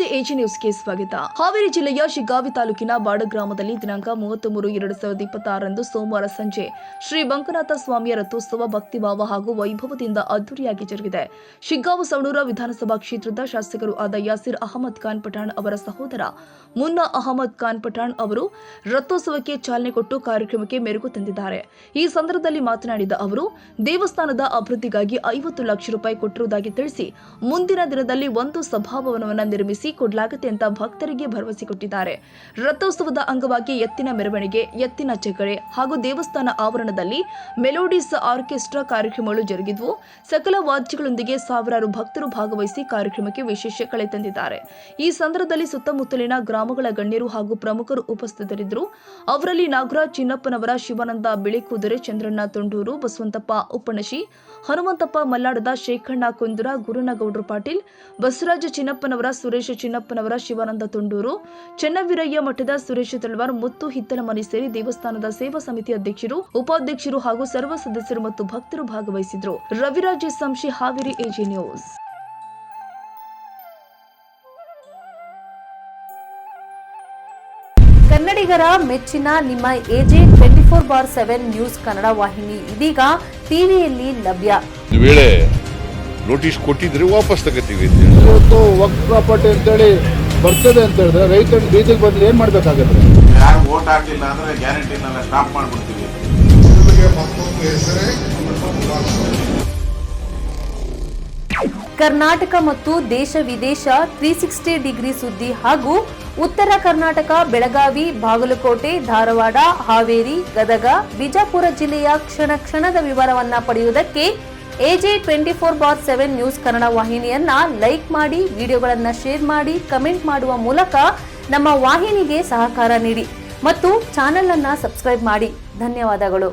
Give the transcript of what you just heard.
ನಮಸ್ತೆ, ಎಜಿ ನ್ಯೂಸ್ಗೆ ಸ್ವಾಗತ. ಹಾವೇರಿ ಜಿಲ್ಲೆಯ ಶಿಗ್ಗಾವಿ ತಾಲೂಕಿನ ಬಾಡ ಗ್ರಾಮದಲ್ಲಿ ದಿನಾಂಕ 33/2026 ಸೋಮವಾರ ಸಂಜೆ ಶ್ರೀ ಬಂಕನಾಥ ಸ್ವಾಮಿಯ ರಥೋತ್ಸವ ಭಕ್ತಿಭಾವ ಹಾಗೂ ವೈಭವದಿಂದ ಅದ್ದೂರಿಯಾಗಿ ಜರುಗಿದೆ. ಶಿಗ್ಗಾವಿ ಸವಣೂರ ವಿಧಾನಸಭಾ ಕ್ಷೇತ್ರದ ಶಾಸಕರು ಆದ ಯಾಸಿರ್ ಅಹಮದ್ ಖಾನ್ ಪಠಾಣ್ ಅವರ ಸಹೋದರ ಮುನ್ನಾ ಅಹಮದ್ ಖಾನ್ ಪಠಾಣ್ ಅವರು ರಥೋತ್ಸವಕ್ಕೆ ಚಾಲನೆ ಕೊಟ್ಟು ಕಾರ್ಯಕ್ರಮಕ್ಕೆ ಮೆರುಗು ತಂದಿದ್ದಾರೆ. ಈ ಸಂದರ್ಭದಲ್ಲಿ ಮಾತನಾಡಿದ ಅವರು, ದೇವಸ್ಥಾನದ ಅಭಿವೃದ್ಧಿಗಾಗಿ 50 ಲಕ್ಷ ರೂಪಾಯಿ ಕೊಟ್ಟಿರುವುದಾಗಿ ತಿಳಿಸಿ, ಮುಂದಿನ ದಿನದಲ್ಲಿ ಒಂದು ಸಭಾಭವನವನ್ನು ನಿರ್ಮಿಸಿ ಕೊಡಲಾಗುತ್ತೆ ಅಂತ ಭಕ್ತರಿಗೆ ಭರವಸೆ ಕೊಟ್ಟಿದ್ದಾರೆ. ರಥೋತ್ಸವದ ಅಂಗವಾಗಿ ಎತ್ತಿನ ಮೆರವಣಿಗೆ, ಎತ್ತಿನ ಚಕ್ಕಳೆ ಹಾಗೂ ದೇವಸ್ಥಾನ ಆವರಣದಲ್ಲಿ ಮೆಲೋಡಿಸ್ ಆರ್ಕೆಸ್ಟ್ರಾ ಕಾರ್ಯಕ್ರಮಗಳು ಜರುಗಿದ್ವು. ಸಕಲ ವಾದ್ಯಗಳೊಂದಿಗೆ ಸಾವಿರಾರು ಭಕ್ತರು ಭಾಗವಹಿಸಿ ಕಾರ್ಯಕ್ರಮಕ್ಕೆ ವಿಶೇಷ ಕಳೆ ತಂದಿದ್ದಾರೆ. ಈ ಸಂದರ್ಭದಲ್ಲಿ ಸುತ್ತಮುತ್ತಲಿನ ಗ್ರಾಮಗಳ ಗಣ್ಯರು ಹಾಗೂ ಪ್ರಮುಖರು ಉಪಸ್ಥಿತರಿದ್ದರು. ಅವರಲ್ಲಿ ನಾಗರಾಜ್ ಚಿನ್ನಪ್ಪನವರ, ಶಿವಾನಂದ ಬಿಳಿಕುದುರೆ, ಚಂದ್ರಣ್ಣ ತೊಂಡೂರು, ಬಸವಂತಪ್ಪ ಉಪ್ಪಣಶಿ, ಹನುಮಂತಪ್ಪ ಮಲ್ಲಾಡದ, ಶೇಖಣ್ಣ ಕುಂದುರ, ಗುರುನಗೌಡ್ರು ಪಾಟೀಲ್, ಬಸವರಾಜ ಚಿನ್ನಪ್ಪನವರ, ಸುರೇಶ ಚಿನ್ನಪ್ಪನವರ, ಶಿವಾನಂದ ತೊಂಡೂರು, ಚೆನ್ನವೀರಯ್ಯ ಮಠದ ಸುರೇಶ ತಳವಾರ್, ಮುತ್ತು ಹಿತ್ತಲಮನಿ ಸೇರಿ ದೇವಸ್ಥಾನದ ಸೇವಾ ಸಮಿತಿ ಅಧ್ಯಕ್ಷರು, ಉಪಾಧ್ಯಕ್ಷರು ಹಾಗೂ ಸರ್ವ ಸದಸ್ಯರು ಮತ್ತು ಭಕ್ತರು ಭಾಗವಹಿಸಿದ್ರು. Raviraj Samshi, Haveri, AG news. ಕನ್ನಡಿಗರ ಮೆಚ್ಚಿನ ನಿಮ್ಮ ಎಜೆ 24/7 ನ್ಯೂಸ್ ಕನ್ನಡ ವಾಹಿನಿ ಇದೀಗ ಟಿವಿಯಲ್ಲಿ ಲಭ್ಯ. ವೇಳೆ ನೋಟಿಸ್ ಕೊಟ್ಟಿದ್ರೆ ವಾಪಸ್ ತಗೋತೀವಿ. ಇವತ್ತು ವಕ್ಫ್ ಪ್ರಾಪರ್ಟಿ ಅಂತೇಳಿ ಬರ್ತದೆ ಅಂತ ಹೇಳಿದ್ರೆ ರೈತರು ಬೀದಿಗೆ ಬಂದು ಏನ್ ಮಾಡ್ಬೇಕಾಗತ್ತೆ? ಯಾರು ವೋಟ್ ಹಾಕಿಲ್ಲ ಅಂದ್ರೆ ಗ್ಯಾರಂಟಿನೆಲ್ಲ ಸ್ಟಾಪ್ ಮಾಡ್ಬಿಡ್ತೀವಿ. ಕರ್ನಾಟಕ ಮತ್ತು ದೇಶ ವಿದೇಶ 360 ಡಿಗ್ರಿ ಸುದ್ದಿ ಹಾಗೂ ಉತ್ತರ ಕರ್ನಾಟಕ, ಬೆಳಗಾವಿ, ಬಾಗಲಕೋಟೆ, ಧಾರವಾಡ, ಹಾವೇರಿ, ಗದಗ, ಬಿಜಾಪುರ ಜಿಲ್ಲೆಯ ಕ್ಷಣ ಕ್ಷಣದ ವಿವರವನ್ನ ಪಡೆಯುವುದಕ್ಕೆ ಎಜೆ 24/7 ನ್ಯೂಸ್ ಕನ್ನಡ ವಾಹಿನಿಯನ್ನ ಲೈಕ್ ಮಾಡಿ, ವಿಡಿಯೋಗಳನ್ನ ಶೇರ್ ಮಾಡಿ, ಕಮೆಂಟ್ ಮಾಡುವ ಮೂಲಕ ನಮ್ಮ ವಾಹಿನಿಗೆ ಸಹಕಾರ ನೀಡಿ ಮತ್ತು ಚಾನೆಲ್ ಅನ್ನ ಸಬ್ಸ್ಕ್ರೈಬ್ ಮಾಡಿ. ಧನ್ಯವಾದಗಳು.